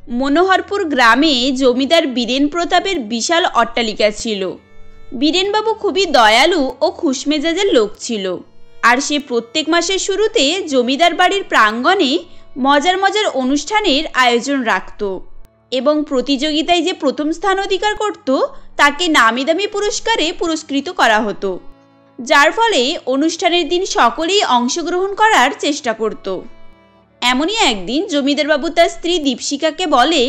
মনোহরপুর গ্রামে জমিদার বীরেন প্রতাপের বিশাল অট্টালিকা ছিল। বীরেনবাবু খুবই দয়ালু ও খুশমেজাজের লোক ছিল, আর সে প্রত্যেক মাসের শুরুতে জমিদার বাড়ির প্রাঙ্গণে মজার মজার অনুষ্ঠানের আয়োজন রাখত এবং প্রতিযোগিতায় যে প্রথম স্থান অধিকার করত তাকে নামি দামি পুরস্কারে পুরস্কৃত করা হতো, যার ফলে অনুষ্ঠানের দিন সকলেই অংশগ্রহণ করার চেষ্টা করত। এমনই একদিন জমিদারবাবু তার স্ত্রী দীপশিকাকে বলে,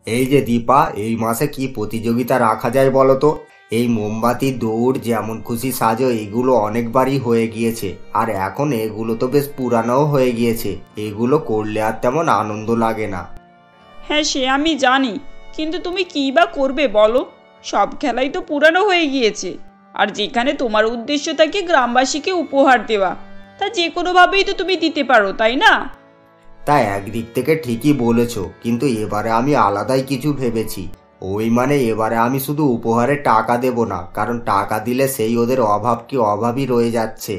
এই যে দীপা, এই মাসে কি প্রতিযোগিতা রাখা যায় বলো তো? এই মোমবাতি, দৌড়, যেমন খুশি সাজো, এগুলো অনেকবারই হয়ে গিয়েছে, আর এখন এগুলো তো বেশ পুরানোও হয়ে গিয়েছে। এগুলো করলে আর তেমন আনন্দ লাগে না। হ্যাঁ, সে আমি জানি, কিন্তু তুমি কী বা করবে বলো? সব খেলাই তো পুরানো হয়ে গিয়েছে, আর যেখানে তোমার উদ্দেশ্য থাকে গ্রামবাসীকে উপহার দেওয়া, তা যে কোনোভাবেই তো তুমি দিতে পারো, তাই না? তা একদিক থেকে ঠিকই বলেছ, কিন্তু এবারে আমি আলাদাই কিছু ভেবেছি। এবারে আমি শুধু উপহারে টাকা দেব না, কারণ টাকা দিলে সেই ওদের অভাব কি অভাবই রয়ে যাচ্ছে।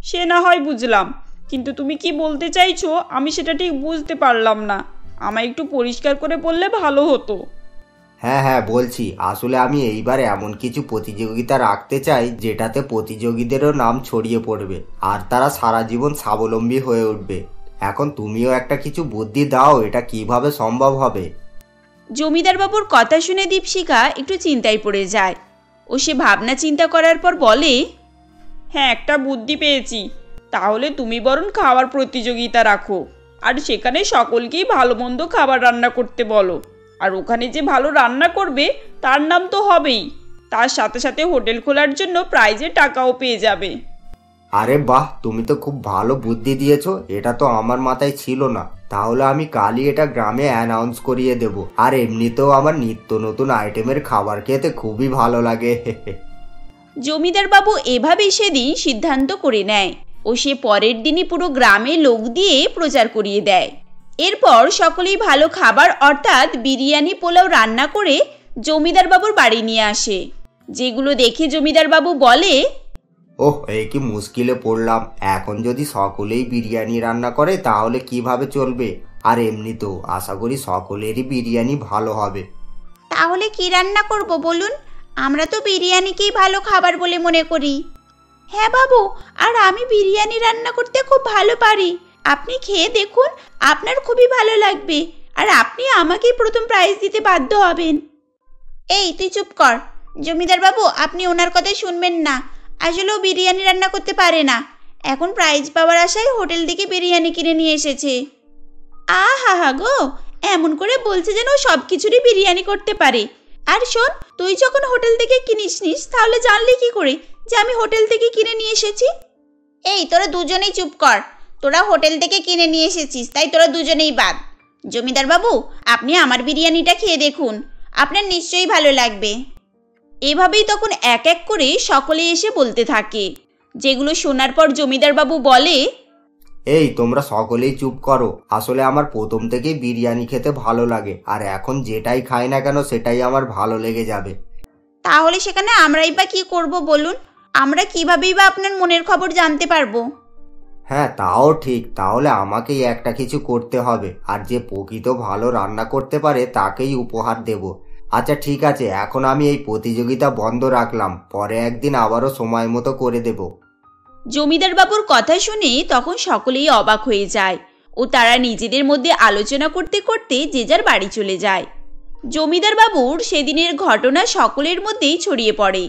সে না হয় বুঝলাম, কিন্তু তুমি কি বলতে চাইছো আমি সেটা ঠিক বুঝতে পারলাম না। আমায় একটু পরিষ্কার করে বললে ভালো হতো। হ্যাঁ বলছি, আসলে আমি এইবার এমন কিছু প্রতিযোগিতা রাখতে চাই যেটাতে প্রতিযোগীদেরও নাম ছড়িয়ে পড়বে, আর তারা সারা জীবন স্বাবলম্বী হয়ে উঠবে। এখন তুমিও একটা কিছু বুদ্ধি দাও, এটা কিভাবে সম্ভব হবে। জমিদারবাবুর কথা শুনে দীপশিকা একটু চিন্তায় পড়ে যায় ও সে ভাবনা চিন্তা করার পর বলে, হ্যাঁ, একটা বুদ্ধি পেয়েছি। তাহলে তুমি বরং খাওয়ার প্রতিযোগিতা রাখো, আর সেখানে সকলকেই ভালো মন্দ খাবার রান্না করতে বলো। আর ওখানে যে ভালো রান্না করবে তার নাম তো হবেই, তার সাথে সাথে হোটেল খোলার জন্য প্রাইজের টাকাও পেয়ে যাবে। আরে বাহ, তুমি তো খুব ভালো বুদ্ধি দিয়েছো, এটা তো আমার মাথায় ছিল না। তাহলে আমি কালই এটা গ্রামে অ্যানাউন্স করিয়ে দেব। আর এমনিতেও আমার নিত্য নতুন আইটেমের খাবার খেতে খুবই ভালো লাগে। জমিদারবাবু এভাবেই সেদিন সিদ্ধান্ত করে নেয় ও সে পরের দিনই পুরো গ্রামে লোক দিয়ে প্রচার করিয়ে দেয়। এরপর সকলেই ভালো খাবার অর্থাৎ বিরিয়ানি পোলাও রান্না করে জমিদারবাবুর বাড়ি নিয়ে আসে, যেগুলো দেখে জমিদারবাবু বলে, ওহ, এই কি মুশকিলে পড়লাম। এখন যদি সকলেই বিরিয়ানি রান্না করে তাহলে কিভাবে চলবে? আর এমনিতেও আশা করি সকলেরই বিরিয়ানি ভালো হবে। তাহলে কি রান্না করব বলুন? আমরা তো বিরিয়ানিকেই ভালো খাবার বলে মনে করি। হ্যাঁ বাবু, আর আমি বিরিয়ানি রান্না করতে খুব ভালো পারি। আপনি খেয়ে দেখুন, আপনার খুবই ভালো লাগবে, আর আপনি আমাকেই প্রথম প্রাইজ দিতে বাধ্য হবেন। এই তুই চুপ কর। জমিদার বাবু, আপনি ওনার কথা শুনবেন না। আসলেও বিরিয়ানি রান্না করতে পারে না। এখন প্রাইজ পাওয়ার আশায় হোটেল থেকে বিরিয়ানি কিনে নিয়ে এসেছে। আহা গো, এমন করে বলছে যেন সব কিছুরই বিরিয়ানি করতে পারে। আর শোন, তুই যখন হোটেল থেকে কিনিস নিস, তাহলে জানলি কি করে যে আমি হোটেল থেকে কিনে নিয়ে এসেছি? এই তোরা দুজনেই চুপ কর। তোরা হোটেল থেকে কিনে নিয়ে এসেছিস, তাই তোরা দুজনেই বাদ। জমিদার বাবু, আপনি আমার বিরিয়ানিটা খেয়ে দেখুন, আপনার নিশ্চয়ই ভালো লাগবে। এভাবেই তখন এক এক করে সকলে এসে বলতে থাকে, যেগুলো শোনার পর জমিদার বাবু বলে, এই তোমরা সকলেই চুপ করো। আসলে আমার প্রথম থেকেই বিরিয়ানি খেতে ভালো লাগে, আর এখন যেটাই খাই না কেন সেটাই আমার ভালো লেগে যাবে। তাহলে সেখানে আমরাই বা কি করব বলুন? আমরা কিভাবেই বা আপনার মনের খবর জানতে পারবো? হ্যাঁ, তাও ঠিক। তাহলে আমাকেই একটা কিছু করতে হবে, আর যে প্রকৃত ভালো রান্না করতে পারে তাকেই উপহার দেব। আচ্ছা ঠিক আছে, এখন আমি এই প্রতিযোগিতা বন্ধ রাখলাম, পরে একদিন আবারও সময় মতো করে দেব। জমিদার বাবুর কথা শুনে তখন সকলেই অবাক হয়ে যায় ও তারা নিজেদের মধ্যে আলোচনা করতে করতে যে যার বাড়ি চলে যায়। জমিদার বাবুর সেদিনের ঘটনা সকলের মধ্যেই ছড়িয়ে পড়ে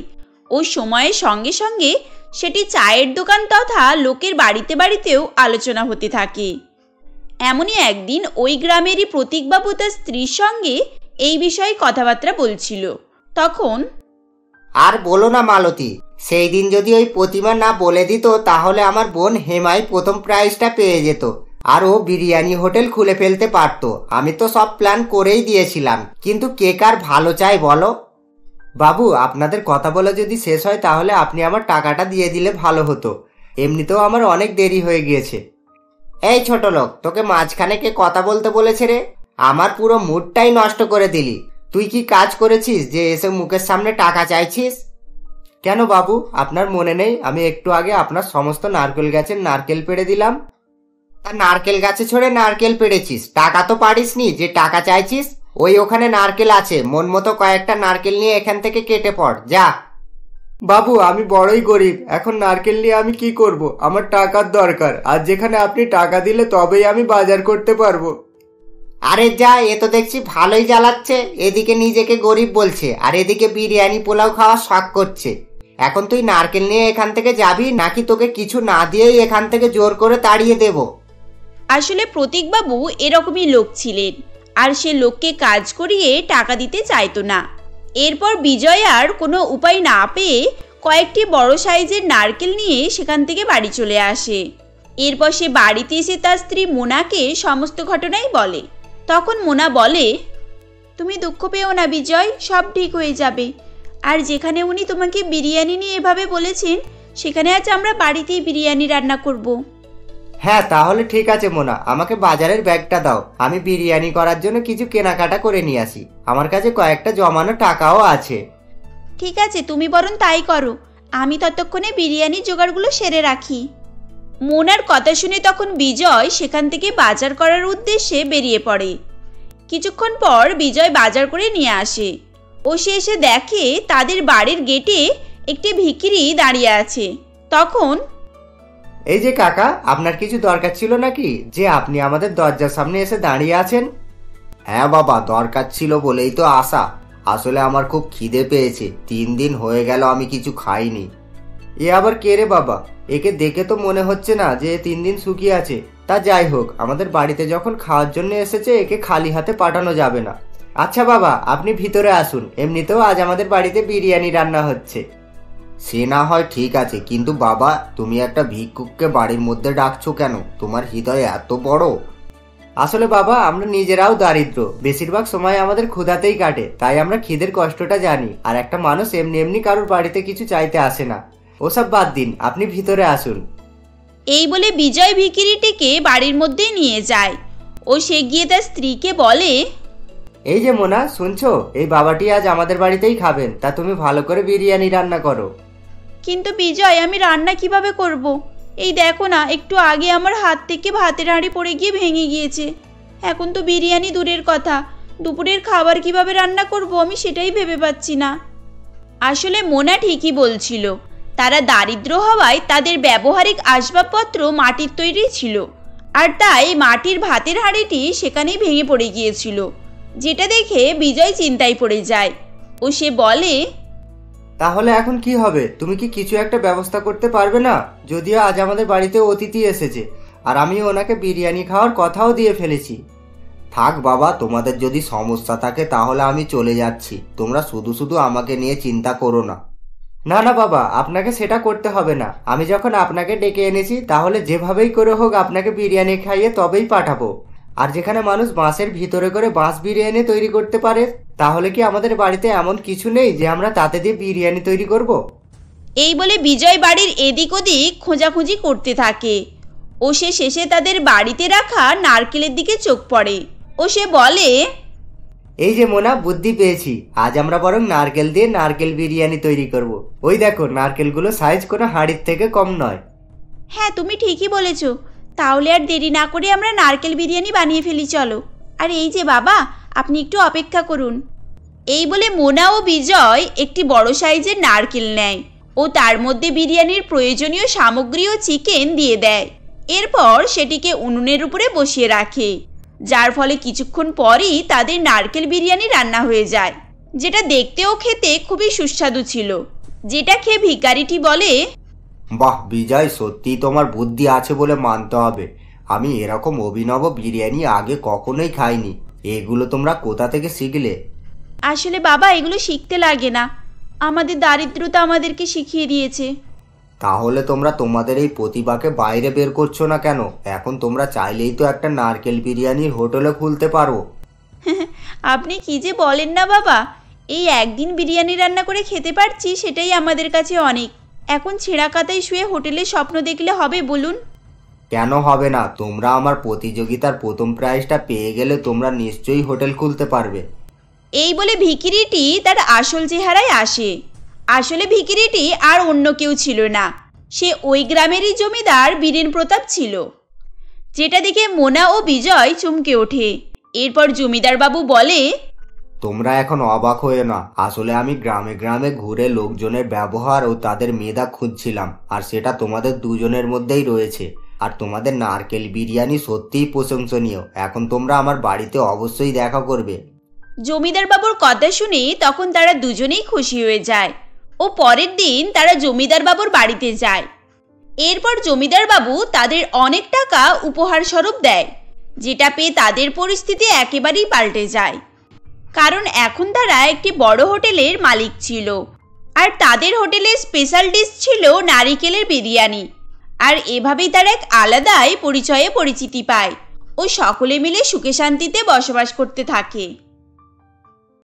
ও সময়ের সঙ্গে সঙ্গে সেটি চায়ের দোকান তথা লোকের বাড়িতে বাড়িতেও আলোচনা হতে থাকে। এমনই একদিন ওই গ্রামেরই প্রতীকবাবু তার স্ত্রীর সঙ্গে এই বিষয়ে কথাবার্তা বলছিল। তখন, আর বলো না মালতী, সেই দিন যদি ওই প্রতিমা না বলে দিত তাহলে আমার বোন হেমাই প্রথম প্রাইজটা পেয়ে যেত, আর ও বিরিয়ানি হোটেল খুলে ফেলতে পারতো। আমি তো সব প্ল্যান করেই দিয়েছিলাম, কিন্তু কে কার ভালো চাই বলো? বাবু, আপনাদের কথা বলে যদি শেষ হয় তাহলে আপনি আমার টাকাটা দিয়ে দিলে ভালো হতো। এমনিতেও আমার অনেক দেরি হয়ে গিয়েছে। এই ছোট লোক, তোকে মাঝখানে কে কথা বলতে বলেছে রে? আমার পুরো মুডটাই নষ্ট করে দিলি। তুই কি কাজ করেছিস যে এসে মুখের সামনে টাকা চাইছিস? কেন বাবু, আপনার মনে নেই আমি একটু আগে আপনার সমস্ত নারকেল গাছের নারকেল পেড়ে দিলাম? তা নারকেল গাছে ছড়ে নারকেল পেড়েছিস, টাকা তো পারিসনি যে টাকা চাইছিস। ওই ওখানে নারকেল আছে, মন মতো কয়েকটা নারকেল নিয়ে এখান থেকে কেটে পড় যা। বাবু আমি বড়ই গরিব, এখন নারকেল নিয়ে আমি কি করব? আমার টাকার দরকার, আর যেখানে আপনি টাকা দিলে তবেই আমি বাজার করতে পারবো। আরে যা, এ তো দেখছি ভালোই জ্বালাচ্ছে। এদিকে নিজেকে গরিব বলছে আর এদিকে বিরিয়ানি পোলাও খাওয়ার শখ করছে। এখন তুই নারকেল নিয়ে এখান থেকে যাবি নাকি তোকে কিছু না দিয়েই এখান থেকে জোর করে তাড়িয়ে দেব? আসলে প্রতীকবাবু এরকমই লোক ছিলেন, আর সে লোককে কাজ করিয়ে টাকা দিতে চাইতো না। এরপর বিজয় আর কোনো উপায় না পেয়ে কয়েকটি বড় সাইজের নারকেল নিয়ে সেখান থেকে বাড়ি চলে আসে। এরপর সে বাড়িতে এসে তার স্ত্রী মোনাকে সমস্ত ঘটনাই বলে। তখন মোনা বলে, তুমি দুঃখ পেও না বিজয়, সব ঠিক হয়ে যাবে। আর যেখানে উনি তোমাকে বিরিয়ানি নিয়ে এভাবে বলেছেন, সেখানে আজ আমরা বাড়িতেই বিরিয়ানি রান্না করব। হ্যাঁ তাহলে ঠিক আছে মোনা, আমাকে বাজারের ব্যাগটা দাও, আমি বিরিয়ানি করার জন্য কিছু কেনাকাটা করে নিয়ে আসি। আমার কাছে কয়েকটা জমানো টাকাও আছে। ঠিক আছে, তুমি বরং তাই করো, আমি ততক্ষণে বিরিয়ানির জোগাড়গুলো সেরে রাখি। মোনার কথা শুনে তখন বিজয় সেখান থেকে বাজার করার উদ্দেশ্যে বেরিয়ে পড়ে। কিছুক্ষণ পর বিজয় বাজার করে নিয়ে আসে ও সে এসে দেখে তাদের বাড়ির গেটে একটি ভিখিরি দাঁড়িয়ে আছে। তখন, এই যে কাকা, আপনার কিছু দরকার ছিল নাকি যে আপনি আমাদের দরজার সামনে এসে দাঁড়িয়ে আছেন? হ্যাঁ বাবা, দরকার ছিল বলেই তো আসা। আসলে আমার খুব খিদে পেয়েছে, 3 দিন হয়ে গেল আমি কিছু খাইনি। এ আবার কে রে বাবা? একে দেখে তো মনে হচ্ছে না যে 3 দিন শুকিয়ে আছে। তা যাই হোক, আমাদের বাড়িতে যখন খাওয়ার জন্য এসেছে একে খালি হাতে পাঠানো যাবে না। আচ্ছা বাবা, আপনি ভিতরে আসুন, এমনিতেও আজ আমাদের বাড়িতে বিরিয়ানি রান্না হচ্ছে। সে না হয় ঠিক আছে, কিন্তু বাবা তুমি একটা ভিক্ষুককে বাড়ির মধ্যে ডাকছো কেন? তোমার হৃদয় এত বড়? আসলে বাবা আমরা নিজেরাও দারিদ্র, বেশিরভাগ সময় আমাদের ক্ষুধাতেই কাটে, তাই আমরা খিদের কষ্টটা জানি। আর একটা মানুষ এমনি এমনি কারোর বাড়িতে কিছু চাইতে আসে না। ওসব বাদ দিন, আপনি ভিতরে আসুন। এই বলে বিজয় ভিখিরিটিকে বাড়ির মধ্যে নিয়ে যায় ও সে গিয়ে তার স্ত্রীকে বলে, এই যে মোনা, শুনছো? এই বাবাটি আজ আমাদের বাড়িতেই খাবেন, তা তুমি ভালো করে বিরিয়ানি রান্না করো। কিন্তু বিজয়, আমি রান্না কিভাবে করব? এই দেখো না, একটু আগে আমার হাত থেকে ভাতের হাঁড়ি পড়ে গিয়ে ভেঙে গিয়েছে। এখন তো বিরিয়ানি দূরের কথা, দুপুরের খাবার কিভাবে রান্না করব আমি সেটাই ভেবে পাচ্ছি না। আসলে মোনা ঠিকই বলছিল, তারা দারিদ্র হওয়ায় তাদের ব্যবহারিক আসবাবপত্র মাটির তৈরি ছিল, আর তাই মাটির ভাতের হাঁড়িটি সেখানেই ভেঙে পড়ে গিয়েছিল, যেটা দেখে বিজয় চিন্তায় পড়ে যায় ও সে বলে, তাহলে এখন কি হবে? তুমি কি কিছু একটা ব্যবস্থা করতে পারবে না? যদিও আজ আমাদের বাড়িতে অতিথি এসেছে আর আমি ওনাকে বিরিয়ানি খাওয়ার কথাও দিয়ে ফেলেছি। থাক বাবা, তোমাদের যদি সমস্যা থাকে তাহলে আমি চলে যাচ্ছি, তোমরা শুধু শুধু আমাকে নিয়ে চিন্তা করো না। না না বাবা, আপনাকে সেটা করতে হবে না। আমি যখন আপনাকে ডেকে এনেছি তাহলে যেভাবেই করে হোক আপনাকে বিরিয়ানি খাইয়ে তবেই পাঠাবো। আর যেখানে মানুষ বাঁশের ভিতরে করে বাঁশ বিরিয়ানি তৈরি করতে পারে, তাহলে কি আমাদের বাড়িতে এমন কিছু নেই যে আমরা তাতে দিয়ে বিরিয়ানি তৈরি করব? এই বলে বিজয় বাড়ির এদিক ওদিক খোঁজাখুঁজি করতে থাকে ও সে শেষে তাদের বাড়িতে রাখা নারকেলের দিকে চোখ পড়ে ও সে বলে, এই যে মোনা, বুদ্ধি পেয়েছি, আজ আমরা বরং নারকেল দিয়ে নারকেল বিরিয়ানি তৈরি করব। ওই দেখো, নারকেলগুলো সাইজ কোনো হাঁড়ির থেকে কম নয়। হ্যাঁ তুমি ঠিকই বলেছ, তাহলে আর দেরি না করে আমরা নারকেল বিরিয়ানি বানিয়ে ফেলি চলো। আর এই যে বাবা, আপনি একটু অপেক্ষা করুন। এই বলে মোনা ও বিজয় একটি বড় সাইজের নারকেল নেয় ও তার মধ্যে বিরিয়ানির প্রয়োজনীয় সামগ্রী ও চিকেন দিয়ে দেয়। এরপর সেটিকে উনুনের উপরে বসিয়ে রাখে, যার ফলে কিছুক্ষণ পরই তাদের নারকেল বিরিয়ানি রান্না হয়ে যায়, যেটা দেখতে ও খেতে খুবই সুস্বাদু ছিল। যেটা খেয়ে ভিখারিটি বলে, বাহ বিজয়, সত্যি তোমার বুদ্ধি আছে বলে মানতে হবে। আমি এরকম অভিনব বিরিয়ানি আগে কখনোই খাইনি। এগুলো তোমরা কোথা থেকে শিখলে? আসলে বাবা এগুলো শিখতে লাগে না, আমাদের দারিদ্রতা আমাদেরকে শিখিয়ে দিয়েছে। তাহলে তোমরা তোমাদের এই প্রতিভাকে বাইরে বের করছো না কেন? এখন তোমরা চাইলেই তো একটা নারকেল বিরিয়ানির হোটেলও খুলতে পারো। আপনি কি যে বলেন না বাবা, এই একদিন বিরিয়ানি রান্না করে খেতে পারছি সেটাই আমাদের কাছে অনেক। এখন ছেঁড়া কাতায় শুয়ে হোটেলের স্বপ্ন দেখলে হবে বলুন? কেন হবে না? তোমরা আমার প্রতিযোগিতার প্রথম প্রাইজটা পেয়ে গেলে তোমরা নিশ্চয়ই হোটেল খুলতে পারবে। এই বলে ভিখিরিটি তার আসল চেহারায় আসে। আসলে ভিখিরিটি আর অন্য কেউ ছিল না, সে ওই গ্রামেরই জমিদার বীরেন প্রতাপ ছিল। যেটা দেখে মোনা ও বিজয় চমকে ওঠে। এরপর জমিদার বাবু বলে, তোমরা এখন অবাক হয়ে না, আসলে আমি গ্রামে গ্রামে ঘুরে লোকজনের ব্যবহার ও তাদের মেধা খুঁজছিলাম, আর সেটা তোমাদের দুজনের মধ্যেই রয়েছে। আর তোমাদের নারকেল বিরিয়ানি সত্যিই প্রশংসনীয়। এখন তোমরা আমার বাড়িতে অবশ্যই দেখা করবে। জমিদার বাবুর কথা শুনে তখন তারা দুজনেই খুশি হয়ে যায় ও পরের দিন তারা জমিদার বাবুর বাড়িতে যায়। এরপর জমিদার বাবু তাদের অনেক টাকা উপহার স্বরূপ দেয়, যেটা পেয়ে তাদের পরিস্থিতি একেবারেই পাল্টে যায়। কারণ এখন তারা একটি বড় হোটেলের মালিক ছিল, আর তাদের হোটেলের স্পেশাল ডিশ ছিল নারিকেলের বিরিয়ানি। আর এভাবেই তারা এক আলাদাই পরিচয়ে পরিচিতি পায় ও সকলে মিলে সুখে শান্তিতে বসবাস করতে থাকে।